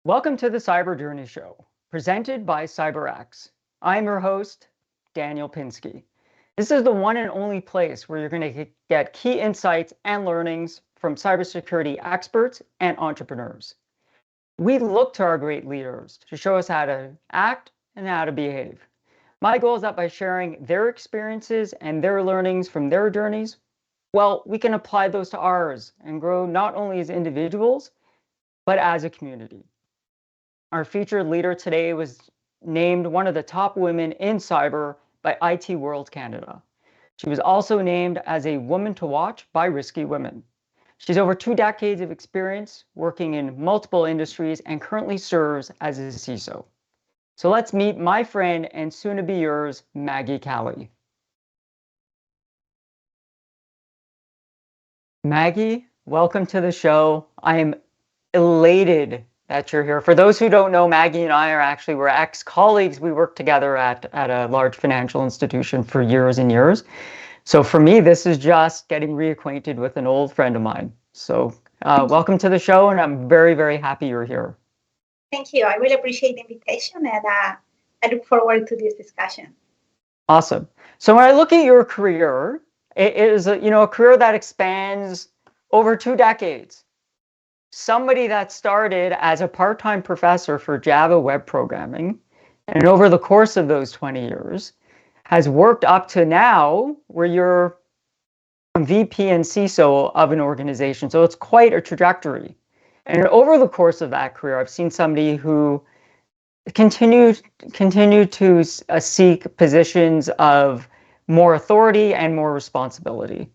Welcome to the Cyber Journey Show, presented by CyberX. I'm your host, Daniel Pinsky. This is the one and only place where you're going to get key insights and learnings from cybersecurity experts and entrepreneurs. We look to our great leaders to show us how to act and how to behave. My goal is that by sharing their experiences and their learnings from their journeys, well, we can apply those to ours and grow not only as individuals, but as a community. Our featured leader today was named one of the top women in cyber by IT World Canada. She was also named as a woman to watch by Risky Women. She's over 2 decades of experience working in multiple industries and currently serves as a CISO. So let's meet my friend and soon to be yours, Maggie Calle. Maggie, welcome to the show. I am elated that you're here. For those who don't know, Maggie and I we're ex-colleagues. We worked together at a large financial institution for years and years. So for me, this is just getting reacquainted with an old friend of mine. So welcome to the show, and I'm very, very happy you're here. Thank you. I really appreciate the invitation, and I look forward to this discussion. Awesome. So when I look at your career, it is a career that expands over 2 decades. Somebody that started as a part-time professor for Java web programming, and over the course of those 20 years, has worked up to now where you're VP and CISO of an organization. So it's quite a trajectory. And over the course of that career, I've seen somebody who continue to seek positions of more authority and more responsibility.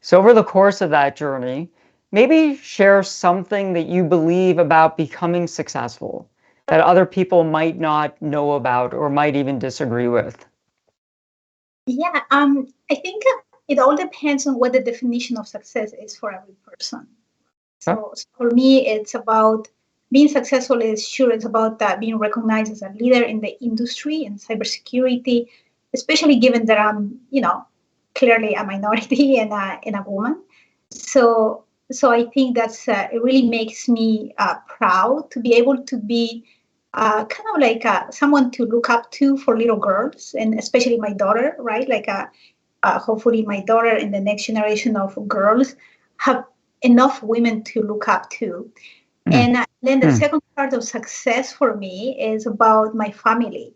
So over the course of that journey, maybe share something that you believe about becoming successful that other people might not know about or might even disagree with. Yeah, I think it all depends on what the definition of success is for every person. So for me, it's about being successful. It's about being recognized as a leader in the industry in cybersecurity, especially given that I'm, clearly a minority and a woman. So I think that's it really makes me proud to be able to be kind of like someone to look up to for little girls, and especially my daughter, right? Like hopefully my daughter and the next generation of girls have enough women to look up to. And then the second part of success for me is about my family.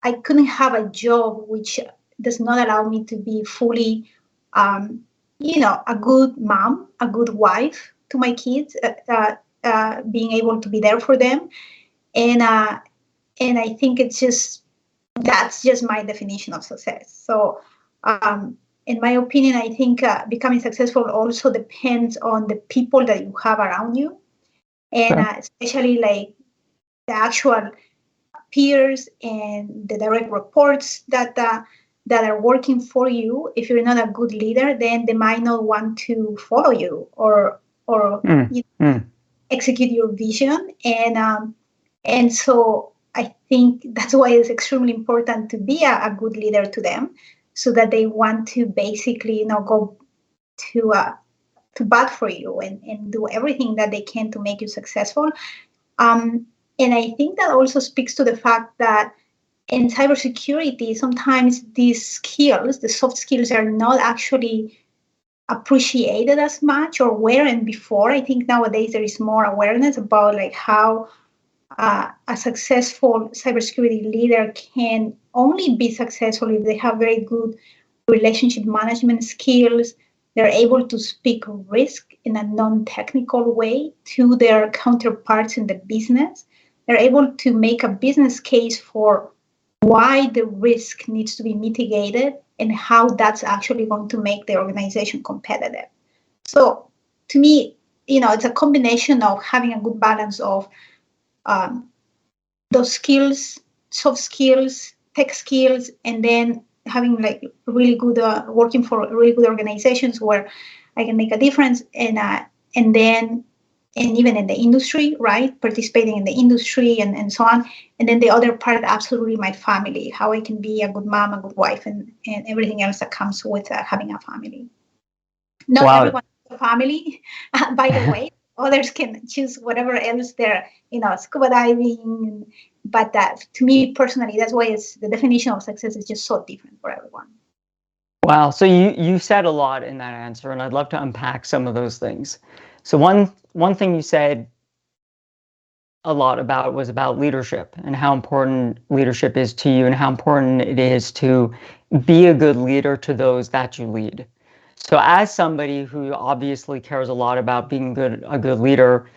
I couldn't have a job which does not allow me to be fully a good mom, a good wife to my kids, being able to be there for them. And I think that's just my definition of success. So in my opinion, I think becoming successful also depends on the people that you have around you. And especially like the actual peers and the direct reports that are working for you. If you're not a good leader, then they might not want to follow you or execute your vision. And so I think that's why it's extremely important to be a good leader to them, so that they want to basically go to bat for you and do everything that they can to make you successful. And I think that also speaks to the fact that in cybersecurity, sometimes these skills, the soft skills, are not actually appreciated as much or weren't before. I think nowadays there is more awareness about like how a successful cybersecurity leader can only be successful if they have very good relationship management skills. They're able to speak risk in a non-technical way to their counterparts in the business. They're able to make a business case for why the risk needs to be mitigated and how that's actually going to make the organization competitive. So to me, it's a combination of having a good balance of those skills, soft skills, tech skills, and then having like really good working for really good organizations where I can make a difference, and even in the industry, right? Participating in the industry and so on. And then the other part, absolutely my family, how I can be a good mom, a good wife, and everything else that comes with having a family. Not everyone has a family, by the way. others can choose whatever else they're, scuba diving. But to me personally, that's why the definition of success is just so different for everyone. Wow. So you said a lot in that answer, and I'd love to unpack some of those things. So one thing you said a lot about was about leadership and how important leadership is to you and how important it is to be a good leader to those that you lead. So as somebody who obviously cares a lot about being a good leader,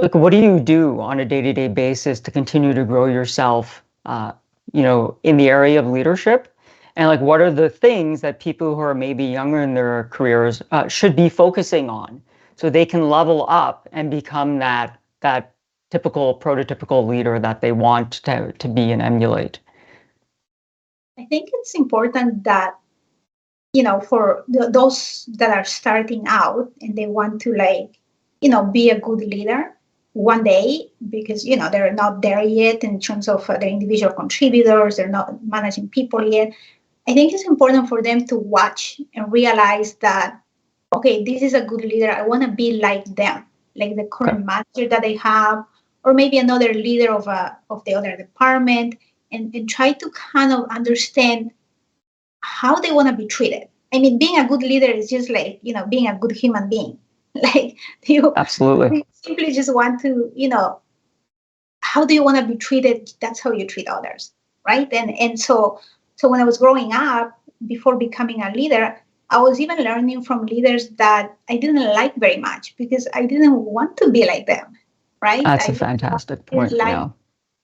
like what do you do on a day-to-day basis to continue to grow yourself, in the area of leadership? And like, what are the things that people who are maybe younger in their careers should be focusing on so they can level up and become that typical prototypical leader that they want to be and emulate? I think it's important that, for those that are starting out and they want to be a good leader one day, because, they're not there yet in terms of their individual contributors, they're not managing people yet. I think it's important for them to watch and realize that, okay, this is a good leader. I want to be like them, like the current manager that they have, or maybe another leader of the other department, and try to kind of understand how they want to be treated. I mean, being a good leader is just like, being a good human being. Like Absolutely. you simply just want to, how do you want to be treated? That's how you treat others, right? And so when I was growing up, before becoming a leader, I was even learning from leaders that I didn't like very much because I didn't want to be like them, right? That's a fantastic point. Yeah.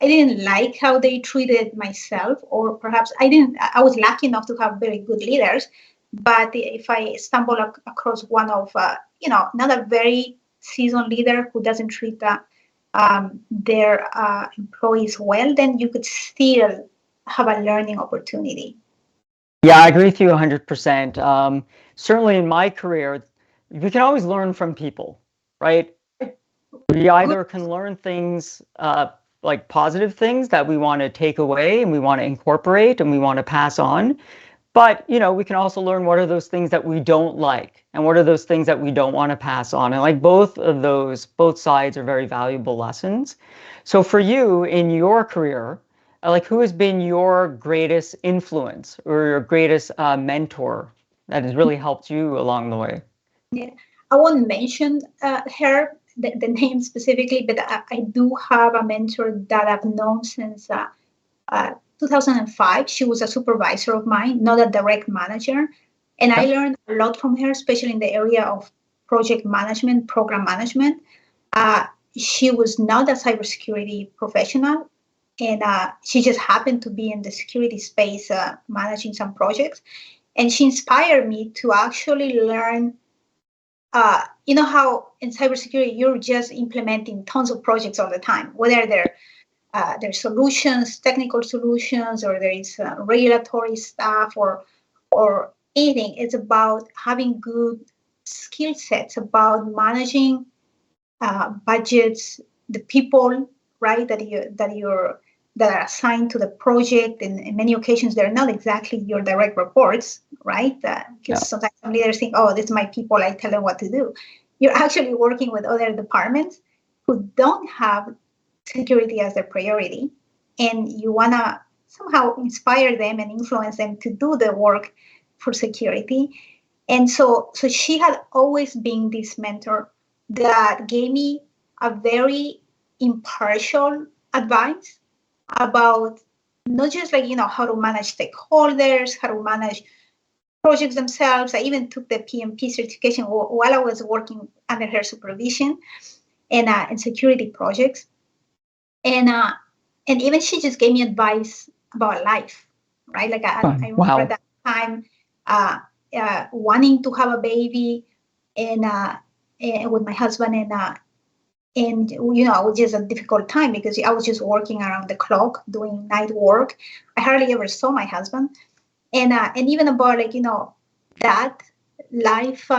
I didn't like how they treated myself, or perhaps I was lucky enough to have very good leaders. But if I stumble across one of, not a very seasoned leader who doesn't treat their employees well, then you could still have a learning opportunity. Yeah, I agree with you 100%. Certainly in my career, we can always learn from people, right? We either can learn things like positive things that we want to take away and we want to incorporate and we want to pass on. But, we can also learn what are those things that we don't like and what are those things that we don't want to pass on. And like both sides are very valuable lessons. So for you in your career, like who has been your greatest influence or your greatest mentor that has really helped you along the way? Yeah, I won't mention the name specifically, but I do have a mentor that I've known since 2005. She was a supervisor of mine, not a direct manager. And I learned a lot from her, especially in the area of project management, program management. She was not a cybersecurity professional, and she just happened to be in the security space managing some projects. And she inspired me to actually learn. How in cybersecurity you're just implementing tons of projects all the time, whether they're solutions, technical solutions, or there is regulatory stuff or anything. It's about having good skill sets, about managing budgets, the people, right, that are assigned to the project. And in many occasions, they're not exactly your direct reports, right? Because sometimes some leaders think, oh, this is my people, I tell them what to do. You're actually working with other departments who don't have security as their priority, and you want to somehow inspire them and influence them to do the work for security. And so she had always been this mentor that gave me a very impartial advice about not just how to manage stakeholders, how to manage projects themselves. I even took the PMP certification while I was working under her supervision and in security projects. And even she just gave me advice about life, right? Like I remember that time wanting to have a baby and with my husband, and it was just a difficult time because I was just working around the clock doing night work. I hardly ever saw my husband, and even about that life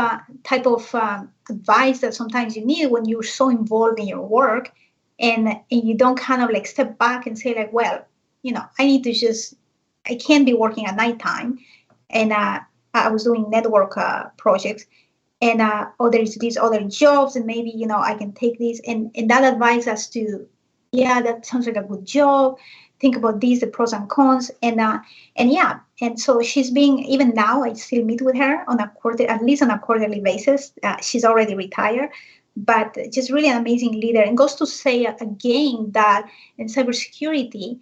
type of advice that sometimes you need when you're so involved in your work, and you don't kind of step back and say well, I can't be working at nighttime. And I was doing network projects, and there's these other jobs, and maybe I can take this, and that advises us to, yeah, that sounds like a good job. Think about these, the pros and cons, and yeah, and so she's being, even now I still meet with her on at least on a quarterly basis. She's already retired, but just really an amazing leader, and goes to say again that in cybersecurity,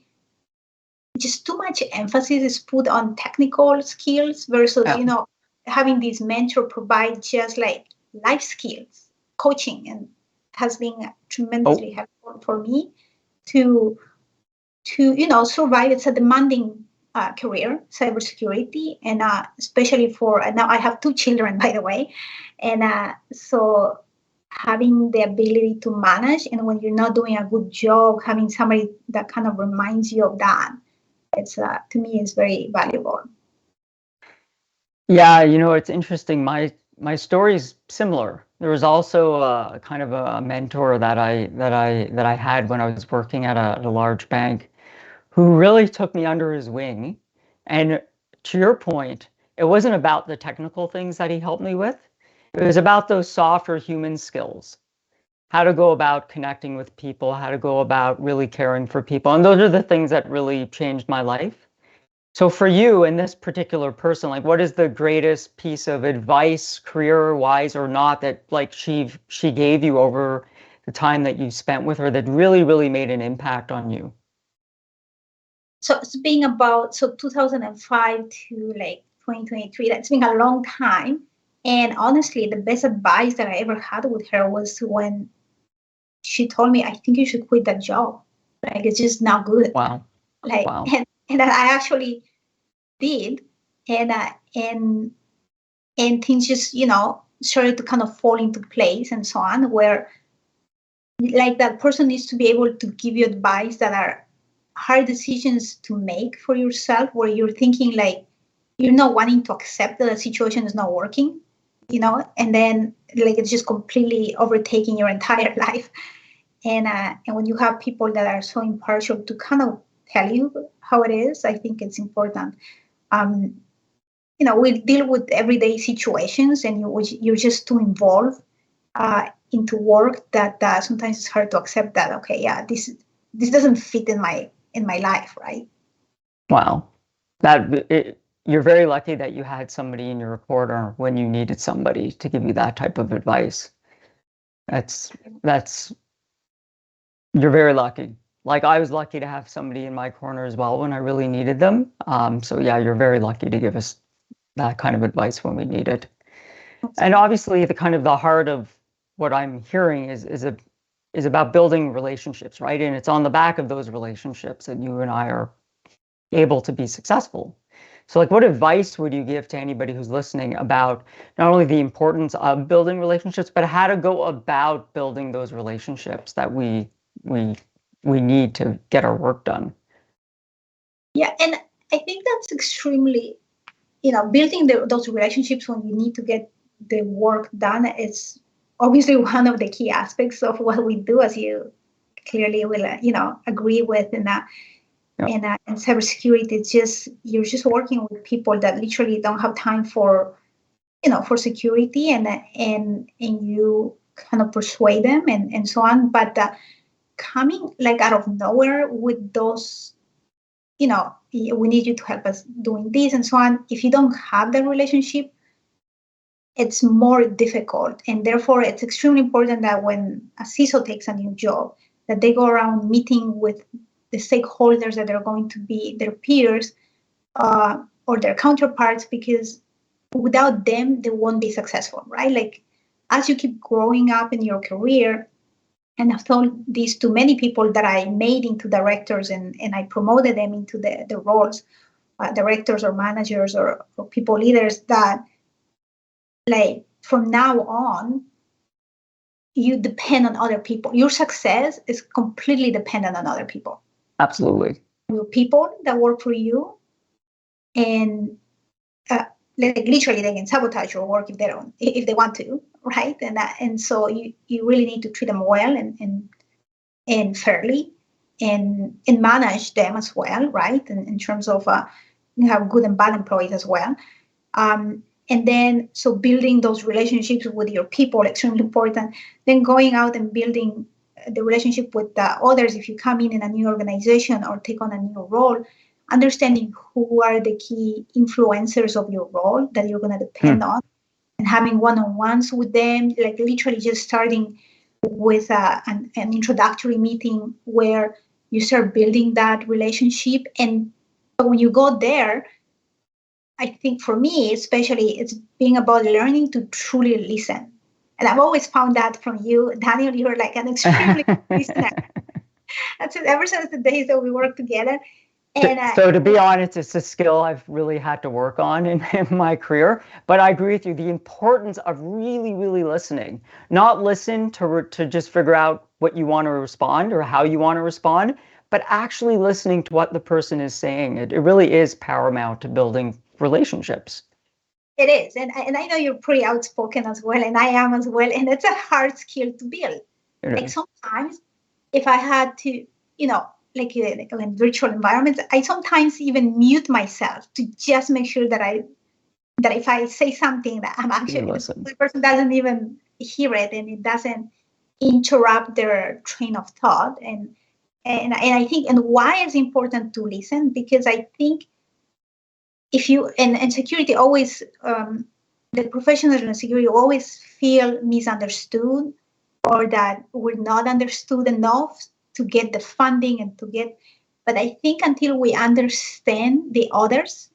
just too much emphasis is put on technical skills versus having this mentor provide just like life skills, coaching, and has been tremendously helpful for me to survive. It's a demanding career, cybersecurity, and especially for now I have 2 children, by the way, and so having the ability to manage, and when you're not doing a good job, having somebody that kind of reminds you of that, it's to me is very valuable. Yeah, it's interesting. My story is similar. There was also a kind of a mentor that I had when I was working at a large bank, who really took me under his wing. And to your point, it wasn't about the technical things that he helped me with. It was about those softer human skills, how to go about connecting with people, how to go about really caring for people. And those are the things that really changed my life. So for you and this particular person, like, what is the greatest piece of advice, career-wise or not, that like she gave you over the time that you spent with her that really, really made an impact on you? So it's been about 2005 to like 2023. That's been a long time. And honestly, the best advice that I ever had with her was when she told me, I think you should quit that job. Like, it's just not good. Wow. Like, Wow. and I actually did. And things just, started to kind of fall into place and so on, where like that person needs to be able to give you advice that are hard decisions to make for yourself, where you're thinking like you're not wanting to accept that the situation is not working, and then like it's just completely overtaking your entire life. And when you have people that are so impartial to kind of tell you how it is, I think it's important. We deal with everyday situations, and you're just too involved into work that sometimes it's hard to accept that, okay, yeah, this doesn't fit in my life, right? Wow. You're very lucky that you had somebody in your corner when you needed somebody to give you that type of advice. You're very lucky. Like, I was lucky to have somebody in my corner as well when I really needed them. So yeah, you're very lucky to give us that kind of advice when we need it. And obviously the heart of what I'm hearing is about building relationships, right? And it's on the back of those relationships that you and I are able to be successful. So like, what advice would you give to anybody who's listening about not only the importance of building relationships, but how to go about building those relationships that we need to get our work done? Yeah, and I think that's extremely, building those relationships when you need to get the work done is obviously one of the key aspects of what we do, as you clearly will, agree with. And in cybersecurity, it's just, you're just working with people that literally don't have time for security, and you kind of persuade them and so on. But coming like out of nowhere with those, we need you to help us doing this and so on. If you don't have the relationship, it's more difficult. And therefore, it's extremely important that when a CISO takes a new job, that they go around meeting with the stakeholders that are going to be their peers or their counterparts, because without them, they won't be successful, right? Like, as you keep growing up in your career, and I've told this to many people that I made into directors, and I promoted them into the roles, directors or managers or people leaders, that like from now on, you depend on other people. Your success is completely dependent on other people. Absolutely. Your people that work for you, and like literally they can sabotage your work if they want to, right? And so you really need to treat them well and fairly, and manage them as well, right? And in terms of you have good and bad employees as well. And then, so building those relationships with your people, extremely important. Then going out and building the relationship with the others. If you come in a new organization or take on a new role, understanding who are the key influencers of your role that you're going to depend on, and having one-on-ones with them, like literally just starting with an introductory meeting where you start building that relationship. And when you go there, I think for me, especially, it's being about learning to truly listen. And I've always found that from you, Daniel. You're like an extremely good listener. That's it, ever since the days that we worked together. And so to be honest, it's a skill I've really had to work on in my career. But I agree with you, the importance of really, really listening, not listen to just figure out what you want to respond or how you want to respond, but actually listening to what the person is saying. It really is paramount to building relationships. It is. And I know you're pretty outspoken as well, and I am as well. And it's a hard skill to build. Like sometimes if I had to, like in virtual environments, I sometimes even mute myself to just make sure that if I say something that I'm actually, the person doesn't even hear it and it doesn't interrupt their train of thought. And I think, and why it's important to listen, because I think if you, and security always, the professionals in security always feel misunderstood, or that we're not understood enough to get the funding and to get, but I think until we understand the others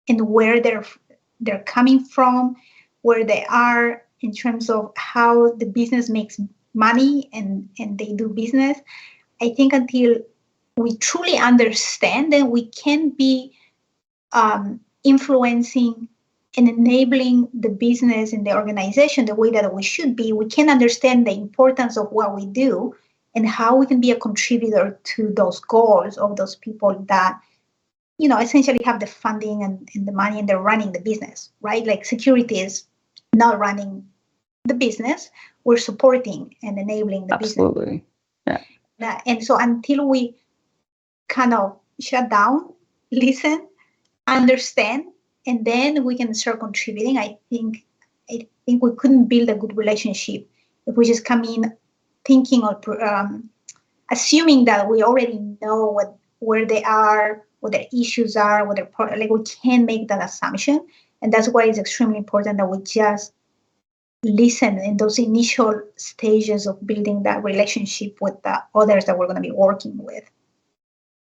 and where they're coming from, where they are in terms of how the business makes money and they do business, I think until we truly understand, then we can be influencing and enabling the business and the organization the way that we should be. We can understand the importance of what we do and how we can be a contributor to those goals of those people that, essentially have the funding and the money and they're running the business, right? Like security is not running the business. We're supporting and enabling the Absolutely. business. Yeah. And so until we kind of shut down, listen, understand, and then we can start contributing, I think we couldn't build a good relationship if we just come in thinking or assuming that we already know where they are, what their issues are, what their like we can't make that assumption. And that's why it's extremely important that we just listen in those initial stages of building that relationship with the others that we're going to be working with.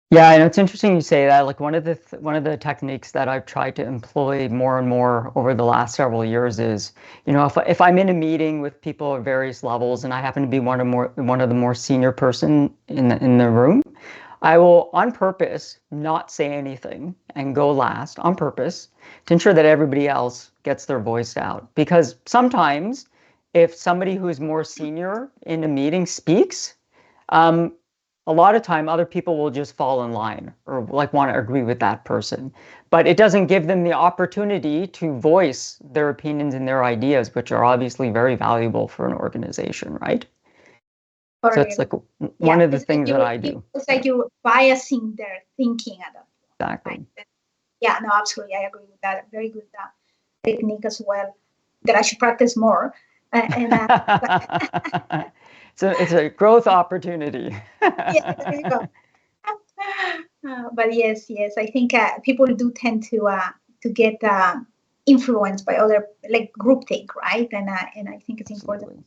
Yeah, and it's interesting you say that. Like one of the techniques that I've tried to employ more and more over the last several years is, if I'm in a meeting with people at various levels and I happen to be one of the more senior person in the room, I will on purpose not say anything and go last on purpose to ensure that everybody else gets their voice out. Because sometimes if somebody who is more senior in a meeting speaks, a lot of time other people will just fall in line or like want to agree with that person, but it doesn't give them the opportunity to voice their opinions and their ideas, which are obviously very valuable for an organization, right? So it's like one of the things that I do. It's like you're biasing their thinking at that point. Exactly. Right? Yeah, no, absolutely. I agree with that. Very good technique as well that I should practice more. So it's a growth opportunity. Yeah, there you go. But yes, I think people do tend to get influenced by other, like groupthink, right? And I think it's important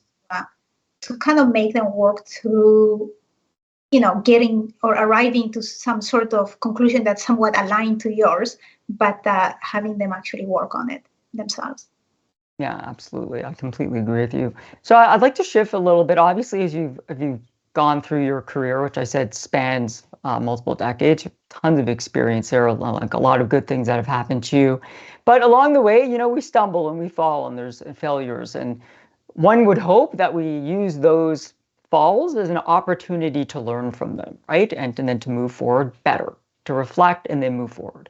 to kind of make them work through, getting or arriving to some sort of conclusion that's somewhat aligned to yours, but having them actually work on it themselves. Yeah, absolutely. I completely agree with you. So I'd like to shift a little bit. Obviously, as you've gone through your career, which I said spans multiple decades, tons of experience there, like a lot of good things that have happened to you. But along the way, we stumble and we fall and there's failures. And one would hope that we use those falls as an opportunity to learn from them, right? And then to move forward better, to reflect and then move forward.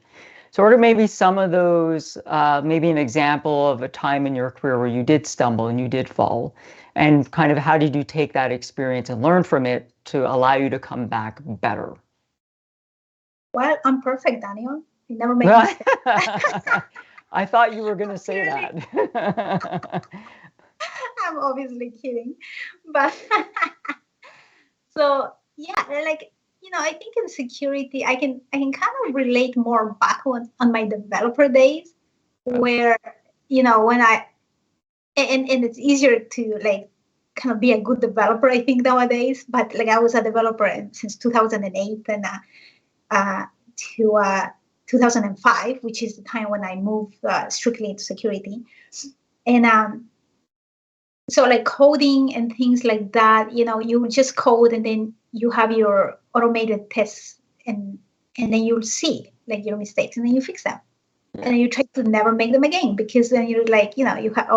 So what are maybe some of those, maybe an example of a time in your career where you did stumble and you did fall, and kind of how did you take that experience and learn from it to allow you to come back better? Well, I'm perfect, Daniel. You never make mistakes. I thought you were going to say that. I'm obviously kidding, but so yeah, like I think in security, I can kind of relate more back on my developer days, where when and it's easier to like kind of be a good developer, I think, nowadays. But like I was a developer since 2008 and to 2005, which is the time when I moved strictly into security. And so like coding and things like that, you just code and then you have your automated tests and then you'll see like your mistakes and then you fix them. Yeah. And then you try to never make them again, because then you're like, you have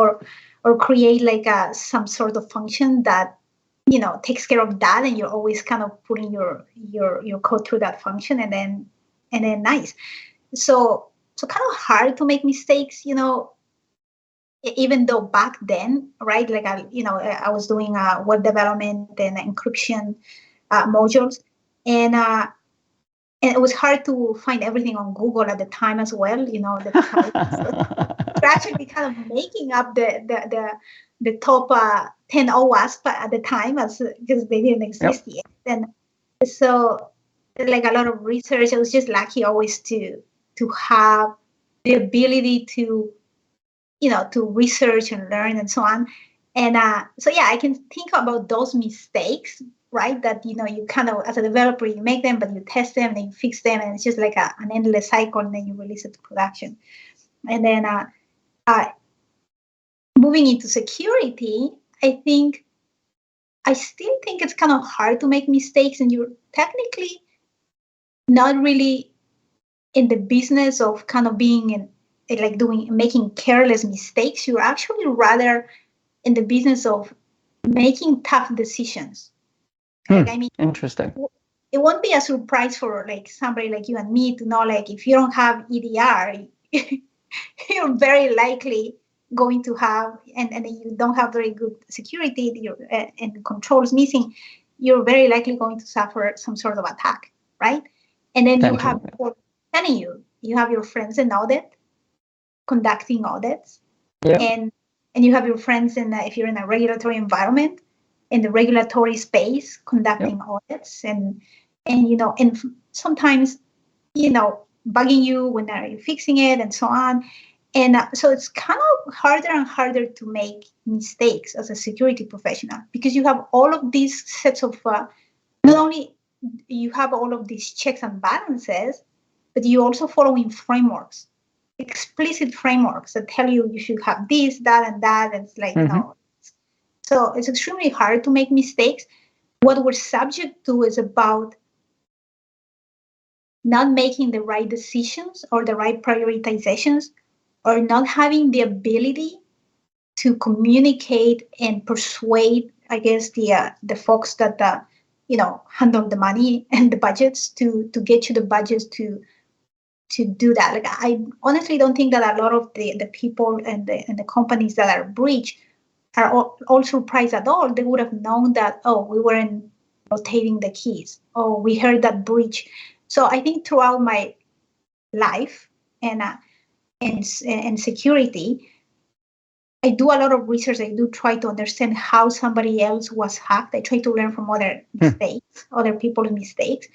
or create like some sort of function that takes care of that, and you're always kind of putting your code through that function, and then nice. So kind of hard to make mistakes, even though back then, right, like I was doing web development and encryption modules, and it was hard to find everything on Google at the time as well. Actually kind of making up the top 10 OWASP at the time, because they didn't exist yet. And so like a lot of research, I was just lucky always to have the ability to to research and learn and so on. And so yeah, I can think about those mistakes, right? That you kind of, as a developer, you make them, but you test them, then you fix them, and it's just like an endless cycle, and then you release it to production. And then moving into security, I still think it's kind of hard to make mistakes, and you're technically not really in the business of kind of being making careless mistakes. You're actually rather in the business of making tough decisions. Like, I mean, interesting. It won't be a surprise for like somebody like you and me to know, like, if you don't have EDR, you're very likely going to have, and you don't have very good security, and controls missing, you're very likely going to suffer some sort of attack, right? And then you have people telling you have your friends in audit conducting audits, and you have your friends if you're in a regulatory environment, in the regulatory space, conducting audits, and sometimes bugging you when they're fixing it and so on. And so it's kind of harder and harder to make mistakes as a security professional, because you have all of these sets of not only you have all of these checks and balances, but you also following frameworks, explicit frameworks that tell you should have this, that, and that. And it's like, so it's extremely hard to make mistakes. What we're subject to is about not making the right decisions or the right prioritizations, or not having the ability to communicate and persuade, I guess, the folks that handle the money and the budgets to get you the budgets to do that. Like, I honestly don't think that a lot of the people and the companies that are breached are all surprised at all. They would have known that, we weren't rotating the keys. Oh, we heard that breach. So I think throughout my life and security, I do a lot of research. I do try to understand how somebody else was hacked. I try to learn from other mistakes, other people's mistakes.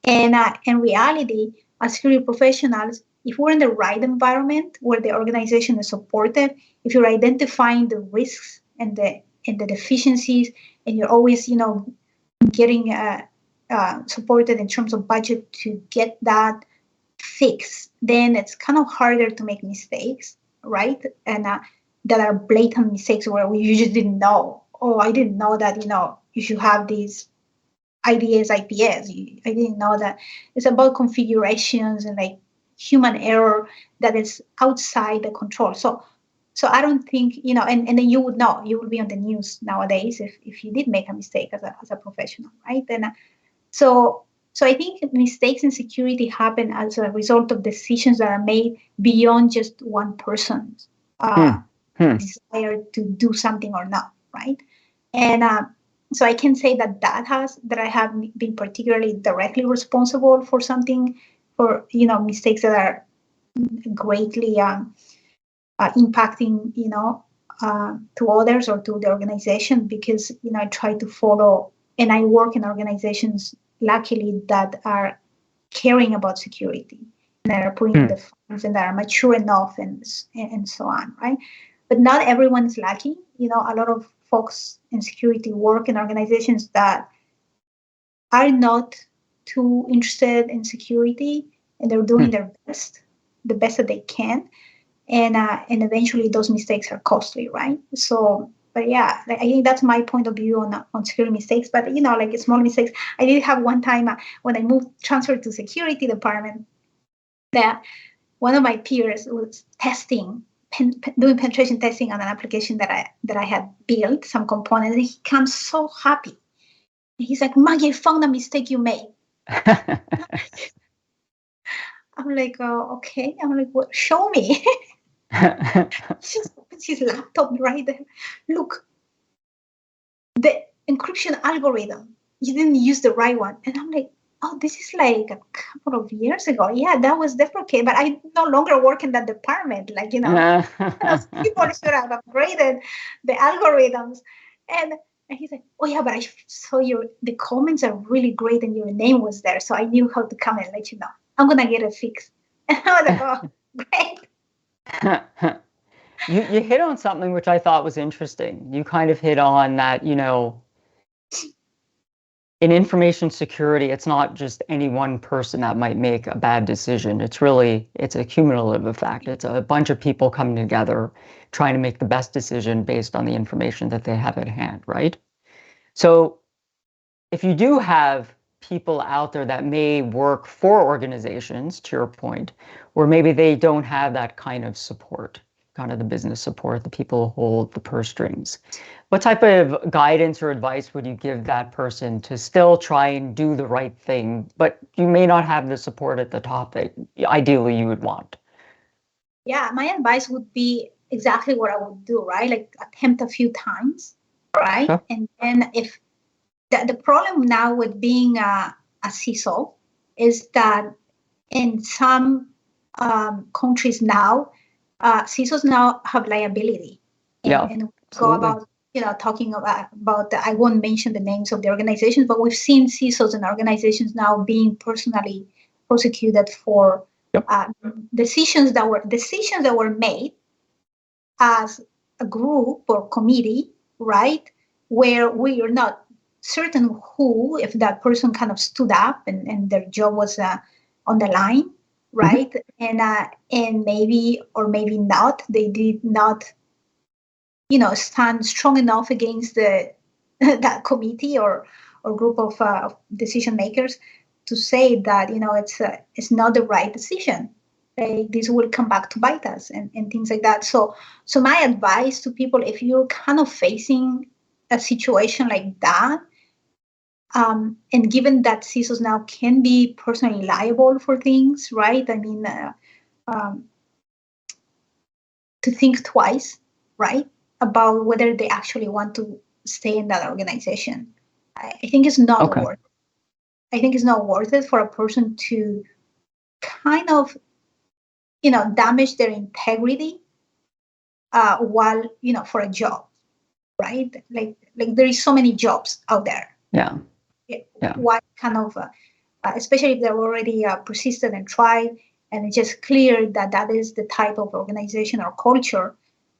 And in reality, as security professionals, if we're in the right environment where the organization is supported, if you're identifying the risks and the deficiencies, and you're always, getting supported in terms of budget to get that fixed, then it's kind of harder to make mistakes, right? And that are blatant mistakes where you just didn't know. Oh, I didn't know that, you should have these IDS, IPS. I didn't know that. It's about configurations and like human error that is outside the control. So I don't think, and then you would know, you would be on the news nowadays if you did make a mistake as a professional, right? And so I think mistakes in security happen as a result of decisions that are made beyond just one person's desire to do something or not, right? And so I can say that I have been particularly directly responsible for something, for mistakes that are greatly impacting, to others or to the organization, because, I try to follow, and I work in organizations, luckily, that are caring about security and that are putting the funds and that are mature enough and so on, right? But not everyone is lucky. A lot of folks in security work in organizations that are not too interested in security, and they're doing their best, the best that they can. And eventually those mistakes are costly, right? So, but yeah, I think that's my point of view on security mistakes. But like small mistakes, I did have one time when I transferred to security department, that one of my peers was doing penetration testing on an application that I had built, some components, and he comes so happy. And he's like, "Maggie, I found a mistake you made." I'm like, okay. I'm like, "What? Show me." Just opens his laptop right there. Look, the encryption algorithm, you didn't use the right one. And I'm like, oh, this is like a couple of years ago. Yeah, that was deprecated, but I no longer work in that department. Like, people should have upgraded the algorithms. And he's like, oh yeah, but I saw the comments are really great and your name was there. So I knew how to come and let you know. I'm going to get it fixed. And I was like, oh, great. You hit on something which I thought was interesting. You kind of hit on that, in information security, it's not just any one person that might make a bad decision. It's a cumulative effect. It's a bunch of people coming together trying to make the best decision based on the information that they have at hand, right? So if you do have people out there that may work for organizations, to your point, where maybe they don't have that kind of support, kind of the business support, the people who hold the purse strings, what type of guidance or advice would you give that person to still try and do the right thing, but you may not have the support at the top that ideally you would want? Yeah, my advice would be exactly what I would do, right? Like attempt a few times, right? Sure. And then if the problem now with being a CISO is that in some countries now, CISOs now have liability. And go about, talking about I won't mention the names of the organizations, but we've seen CISOs and organizations now being personally prosecuted for decisions that were made as a group or committee, right? Where we are not certain if that person kind of stood up and their job was on the line, right? And maybe or maybe not, they did not, stand strong enough against that committee or group of decision makers to say that it's not the right decision. This will come back to bite us and things like that. So my advice to people, if you're kind of facing a situation like that, and given that CISOs now can be personally liable for things, right? I mean, to think twice, right, about whether they actually want to stay in that organization. I think it's not worth it. I think it's not worth it for a person to kind of, damage their integrity while, for a job, right? Like there is so many jobs out there. Yeah. Why kind of, especially if they're already persistent and tried, and it's just clear that is the type of organization or culture,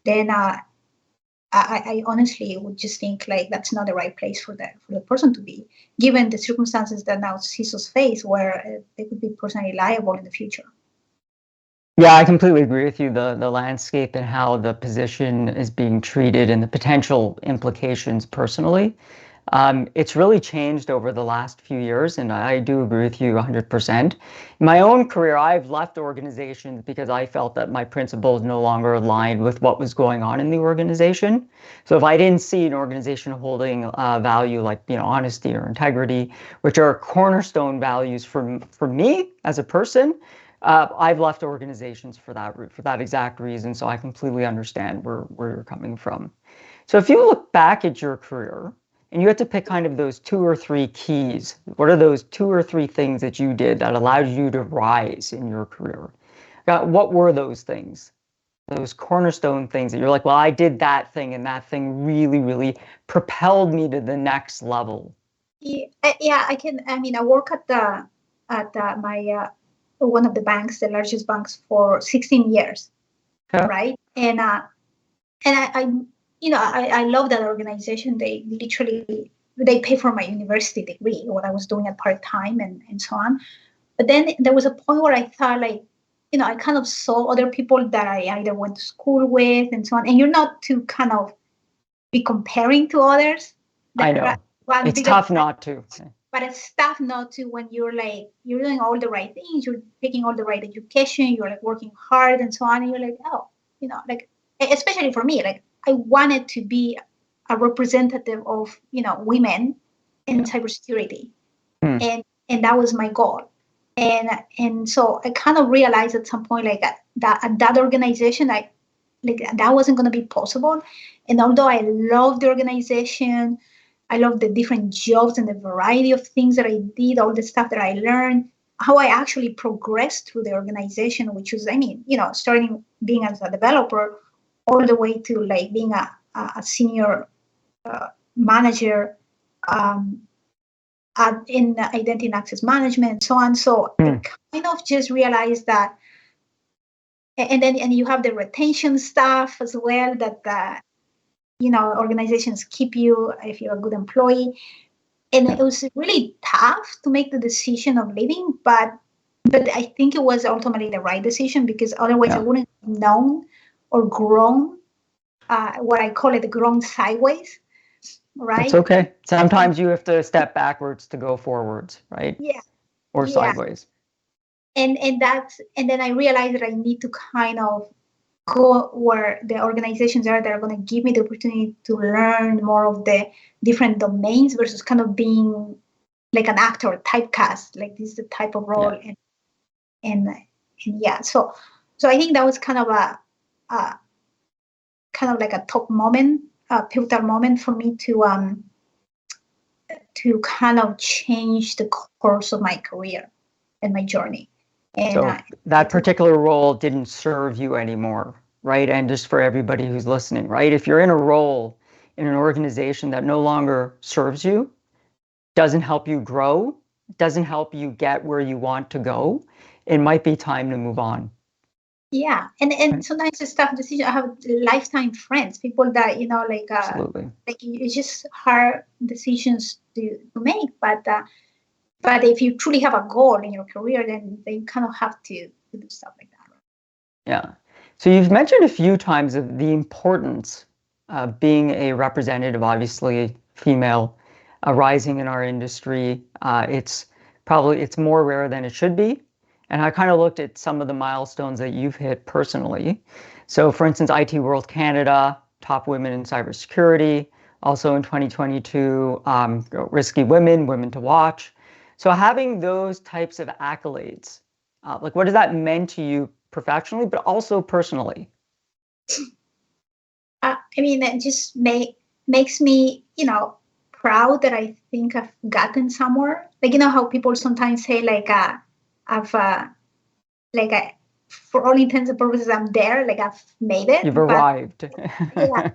then I honestly would just think like that's not the right place for the person to be, given the circumstances that now CISOs face, where they could be personally liable in the future. Yeah, I completely agree with you. The landscape and how the position is being treated and the potential implications personally. It's really changed over the last few years, and I do agree with you 100%. In my own career, I've left organizations because I felt that my principles no longer aligned with what was going on in the organization. So if I didn't see an organization holding value like honesty or integrity, which are cornerstone values for me as a person, I've left organizations for that exact reason. So I completely understand where you're coming from. So if you look back at your career, and you had to pick kind of those 2 or 3 keys, what are those 2 or 3 things that you did that allowed you to rise in your career? What were those things? those cornerstone things that you're like, well, I did that thing and that thing really, really propelled me to the next level? Yeah, I can. I mean, I work at my one of the banks, the largest banks, for 16 years, Okay. right? And I I love that organization. They literally they pay for my university degree, what I was doing at part time, and so on. But then there was a point where I thought, like, I kind of saw other people that I either went to school with and so on. And you're not to kind of be comparing to others. I know. It's tough not to. But it's tough not to when you're like, you're doing all the right things, you're taking all the right education, you're like working hard and so on. And you're like, oh, like, especially for me, like I wanted to be a representative of, women in cybersecurity. And that was my goal. And so I kind of realized at some point, like that organization, like that wasn't going to be possible. And although I love the organization, I love the different jobs and the variety of things that I did, all the stuff that I learned, how I actually progressed through the organization, which was, starting being as a developer all the way to like being a senior manager in identity and access management and so on. So I kind of just realized that, and you have the retention stuff as well, that organizations keep you if you're a good employee. And it was really tough to make the decision of leaving, but I think it was ultimately the right decision, because otherwise I wouldn't have known or grown, what I call it, grown sideways, right? It's okay. Sometimes you have to step backwards to go forwards, right? Yeah. Or sideways. And then I realized that I need to kind of go where the organizations are that are going to give me the opportunity to learn more of the different domains versus kind of being like an actor typecast, like this is the type of role. And yeah, so I think that was kind of like a top moment, a pivotal moment for me to kind of change the course of my career and my journey. And so that particular role didn't serve you anymore, right? And just for everybody who's listening, right? If you're in a role in an organization that no longer serves you, doesn't help you grow, doesn't help you get where you want to go, it might be time to move on. Yeah, and sometimes it's tough decision. I have lifetime friends, people that Absolutely. like it's just hard decisions to make. But if you truly have a goal in your career, then you kind of have to do stuff like that. Yeah. So you've mentioned a few times of the importance of being a representative, obviously female, rising in our industry. It's more rare than it should be. And I kind of looked at some of the milestones that you've hit personally. So for instance, IT World Canada, top women in cybersecurity. Also in 2022, Risky Women, Women to Watch. So having those types of accolades, like what does that mean to you professionally, but also personally? I mean, it just makes me, proud that I think I've gotten somewhere. Like, how people sometimes say, like, for all intents and purposes, I'm there, like I've made it. You've arrived. Yeah.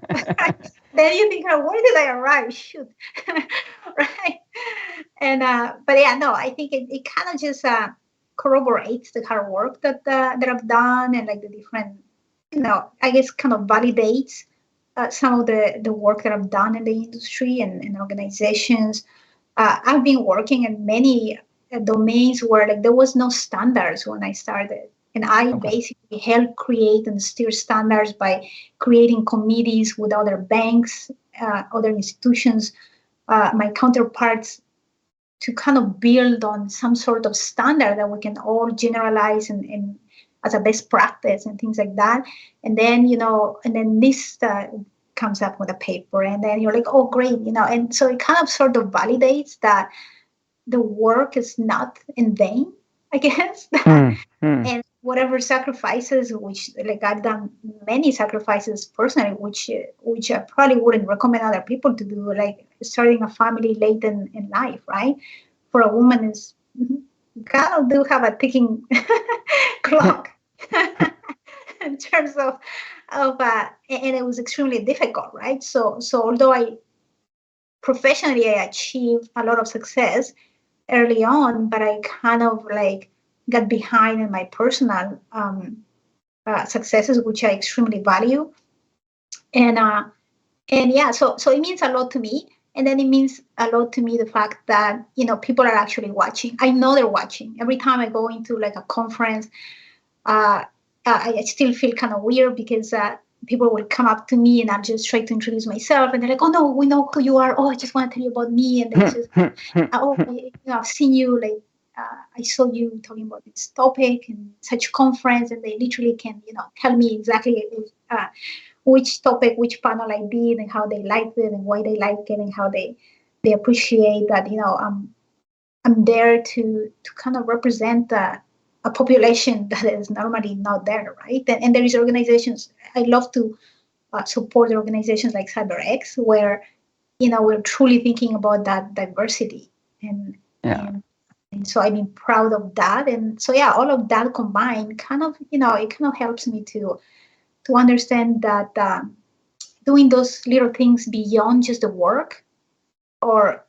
Then you think, where did I arrive? Shoot. Right. And, but yeah, no, I think it kind of just corroborates the hard work that I've done, and like the different, I guess kind of validates some of the work that I've done in the industry and organizations. I've been working in many domains where like there was no standards when I started. And I basically helped create and steer standards by creating committees with other banks, other institutions, my counterparts, to kind of build on some sort of standard that we can all generalize and as a best practice and things like that. And then, and then this comes up with a paper, and then you're like, oh, great, and so it kind of sort of validates that the work is not in vain, I guess. And whatever sacrifices, which like I've done many sacrifices personally, which I probably wouldn't recommend other people to do, like starting a family late in life, right? For a woman is kind of do have a ticking clock. in terms of and it was extremely difficult, right? So although professionally I achieved a lot of success early on, but I kind of like got behind in my personal successes, which I extremely value. And yeah, so it means a lot to me. And then it means a lot to me the fact that, people are actually watching. I know they're watching. Every time I go into like a conference, I still feel kind of weird because people will come up to me and I'll just try to introduce myself. And they're like, oh, no, we know who you are. Oh, I just want to tell you about me. And they just, I've seen you, like, I saw you talking about this topic in such conference. And they literally can, tell me exactly which topic, which panel I did and how they liked it and why they liked it and how they appreciate that, I'm there to kind of represent a population that is normally not there, right? And there is organizations, I love to support organizations like CyberX where, we're truly thinking about that diversity. And so I've been proud of that. And so, yeah, all of that combined kind of, it kind of helps me to understand that doing those little things beyond just the work or,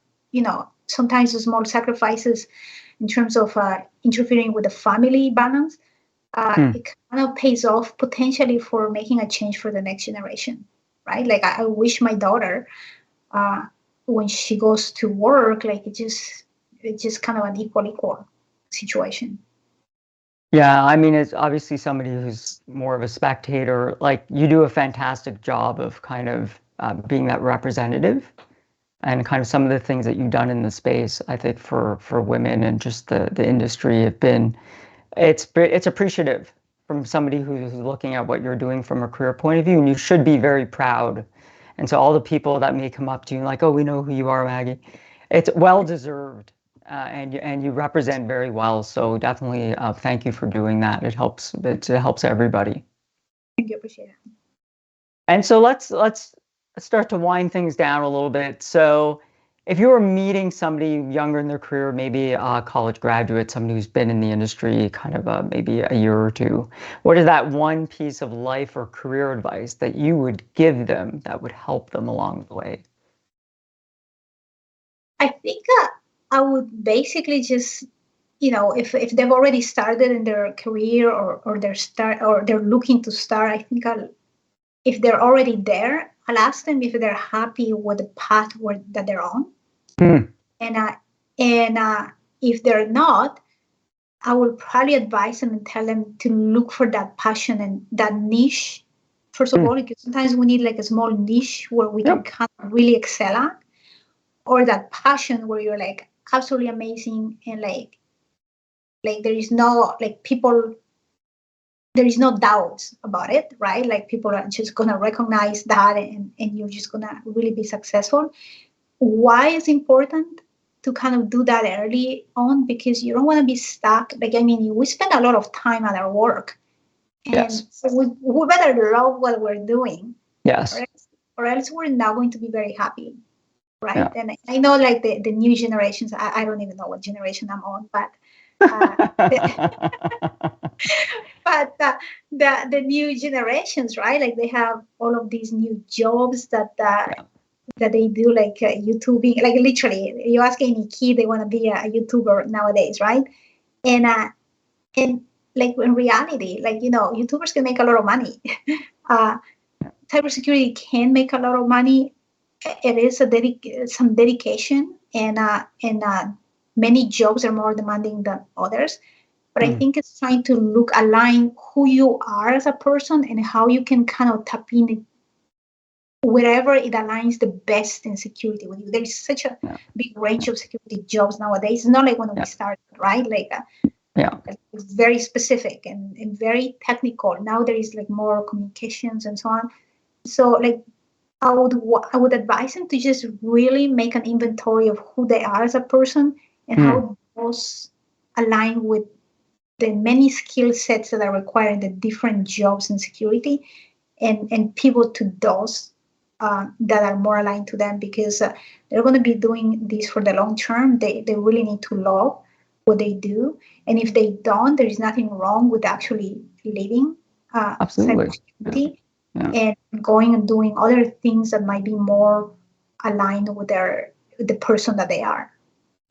sometimes the small sacrifices in terms of interfering with the family balance, it kind of pays off potentially for making a change for the next generation, right? Like I wish my daughter, when she goes to work, like it's just kind of an equal situation. Yeah, I mean, it's obviously somebody who's more of a spectator. Like you do a fantastic job of kind of being that representative, and kind of some of the things that you've done in the space, I think for women and just the industry have been, it's appreciative from somebody who's looking at what you're doing from a career point of view, and you should be very proud. And so all the people that may come up to you like, oh, we know who you are, Maggie, it's well deserved. And you represent very well. So definitely thank you for doing that. It helps everybody. Thank you, appreciate it. And so let's start to wind things down a little bit. So if you were meeting somebody younger in their career, maybe a college graduate, somebody who's been in the industry kind of maybe a year or two, what is that one piece of life or career advice that you would give them that would help them along the way? I think I would basically just, if they've already started in their career or they're looking to start, I think if they're already there, I'll ask them if they're happy with the path that they're on. And if they're not, I will probably advise them and tell them to look for that passion and that niche. First of all, because sometimes we need like a small niche where we can kind of really excel at, or that passion where you're like absolutely amazing and like there is no there is no doubts about it, right? Like people are just gonna recognize that and you're just gonna really be successful. Why is important to kind of do that early on? Because you don't want to be stuck. Like, I mean, we spend a lot of time at our work, and so we better love what we're doing. Yes. Or else we're not going to be very happy, right? Yeah. And I know, like the new generations. I don't even know what generation I'm on, but the new generations, right? Like they have all of these new jobs that they do, like YouTubing. Like literally, you ask any kid, they want to be a YouTuber nowadays, right? And like in reality, like YouTubers can make a lot of money. Cybersecurity can make a lot of money. It is some dedication, and many jobs are more demanding than others. But I think it's trying to align who you are as a person and how you can kind of tap in wherever it aligns the best in security with you. There is such a big range of security jobs nowadays. It's not like when we started, right? Like, it's very specific and very technical. Now there is like more communications and so on. So like, I would advise them to just really make an inventory of who they are as a person and how those align with the many skill sets that are required in the different jobs in security, and pivot to those that are more aligned to them, because they're going to be doing this for the long term. They really need to love what they do. And if they don't, there is nothing wrong with actually leaving Absolutely. cybersecurity and going and doing other things that might be more aligned with the person that they are.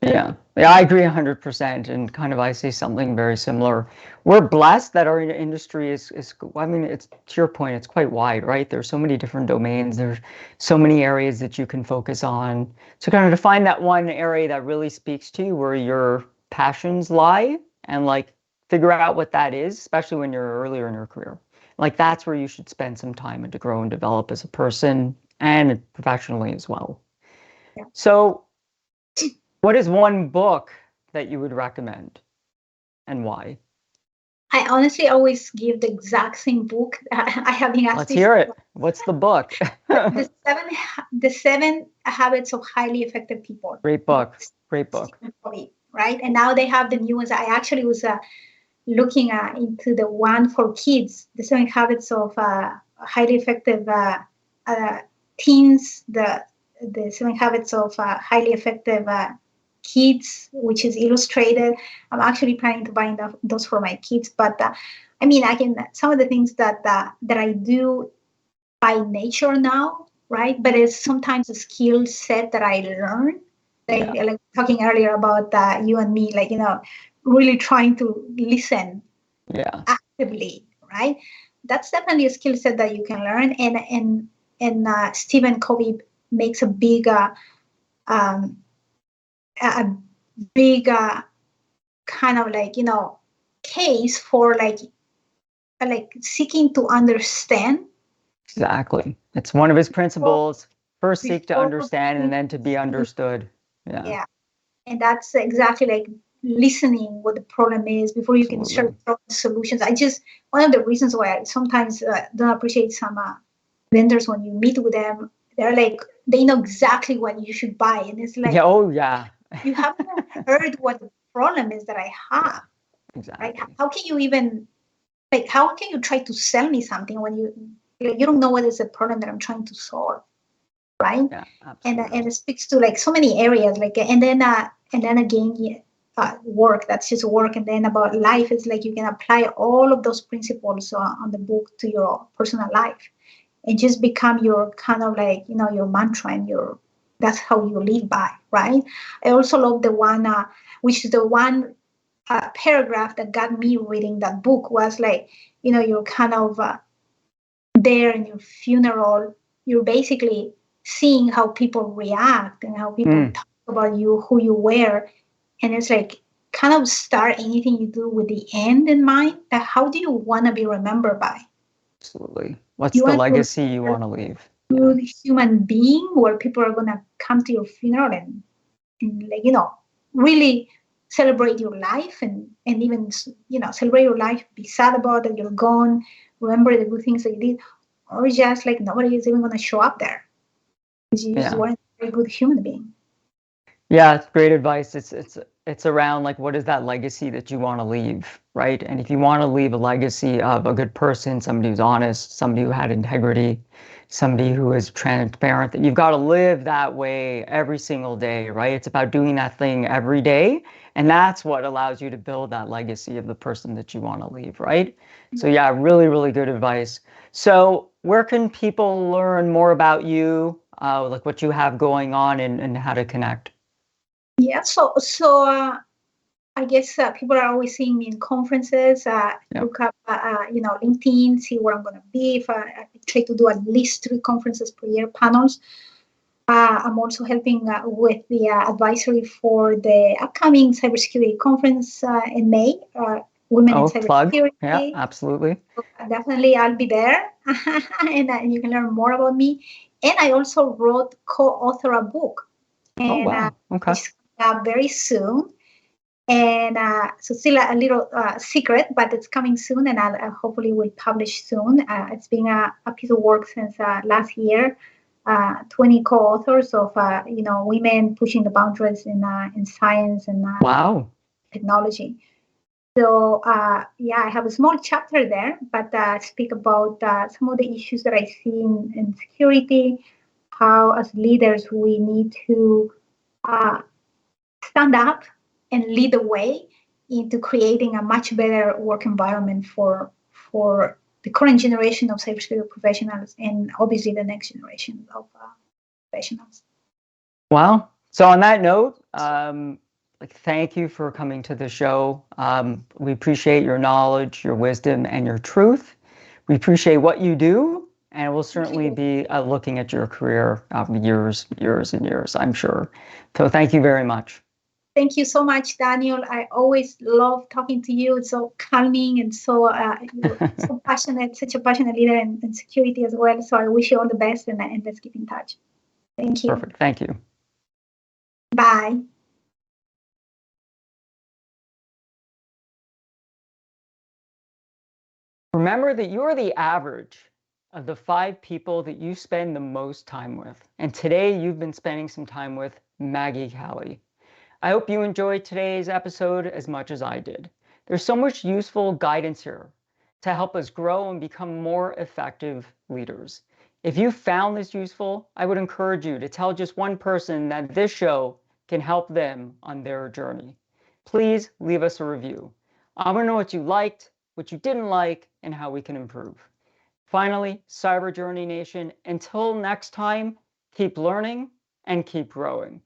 Yeah, I agree 100%. And kind of, I say something very similar. We're blessed that our industry is, I mean, it's to your point, it's quite wide, right? There's so many different domains. There's so many areas that you can focus on. So kind of to find that one area that really speaks to you, where your passions lie, and like figure out what that is, especially when you're earlier in your career. Like that's where you should spend some time and to grow and develop as a person and professionally as well. Yeah. So what is one book that you would recommend and why? I honestly always give the exact same book. I have been asked. Let's hear it. What's the book? the seven Habits of Highly Effective People. Great book. Great book. Right, and now they have the new ones. I actually was looking into the one for kids, the 7 Habits of Highly Effective Teens, the 7 Habits of Highly Effective Kids, which is illustrated. I'm actually planning to buy those for my kids. But I mean, some of the things that I do by nature now, right? But it's sometimes a skill set that I learn. Like talking earlier about you and me, like, really trying to listen actively, right? That's definitely a skill set that you can learn. And Stephen Covey makes a big kind of like, case for like seeking to understand. Exactly. It's one of his principles. First seek to understand and then to be understood. Yeah. And that's exactly like listening what the problem is before you can start throwing solutions. One of the reasons why I sometimes don't appreciate some vendors, when you meet with them, they're like, they know exactly what you should buy. And it's like, you haven't heard what the problem is that I have. Exactly. Right? How can you even, like, how can you try to sell me something when you don't know what is the problem that I'm trying to solve? Right? Yeah, and it speaks to like so many areas, like, and then again, work, that's just work. And then about life, is like you can apply all of those principles on the book to your personal life and just become your kind of like, your mantra, and that's how you live by, right? I also love the one, which is the one paragraph that got me reading that book, was like, you're kind of there in your funeral, you're basically seeing how people react and how people talk about you, who you were. And it's like, kind of start anything you do with the end in mind. That how do you want to be remembered by? Absolutely. What's the legacy you want to leave? Good human being, where people are going to come to your funeral and like, really celebrate your life, and even, celebrate your life, be sad about that you're gone, remember the good things that you did, or just like nobody is even going to show up there because you just weren't a very good human being. Yeah, it's great advice. It's around like, what is that legacy that you want to leave, right? And if you want to leave a legacy of a good person, somebody who's honest, somebody who had integrity, somebody who is transparent, that you've got to live that way every single day, right? It's about doing that thing every day. And that's what allows you to build that legacy of the person that you want to leave, right? So yeah, really, really good advice. So where can people learn more about you, like what you have going on, and how to connect? Yeah, so I guess people are always seeing me in conferences. Look up, LinkedIn, see where I'm going to be. If I try to do at least 3 conferences per year, panels. I'm also helping with the advisory for the upcoming cybersecurity conference in May. Women in Cybersecurity. Yeah, absolutely. So definitely, I'll be there, and you can learn more about me. And I also co-author a book, and which is coming up very soon. And so still a little secret, but it's coming soon, and I'll hopefully will publish soon. It's been a piece of work since last year. 20 co-authors of women pushing the boundaries in science and technology. So I have a small chapter there, but speak about some of the issues that I see in security, how as leaders we need to stand up and lead the way into creating a much better work environment for the current generation of cybersecurity professionals and obviously the next generation of professionals. Well, so on that note, thank you for coming to the show. We appreciate your knowledge, your wisdom, and your truth. We appreciate what you do, and we'll certainly be looking at your career years and years, I'm sure. So thank you very much. Thank you so much, Daniel. I always love talking to you. It's so calming and so so passionate, such a passionate leader in security as well. So I wish you all the best, and let's keep in touch. Thank you. Perfect. Thank you. Bye. Remember that you're the average of the 5 people that you spend the most time with. And today you've been spending some time with Maggie Calle. I hope you enjoyed today's episode as much as I did. There's so much useful guidance here to help us grow and become more effective leaders. If you found this useful, I would encourage you to tell just one person that this show can help them on their journey. Please leave us a review. I want to know what you liked, what you didn't like, and how we can improve. Finally, Cyber Journey Nation, until next time, keep learning and keep growing.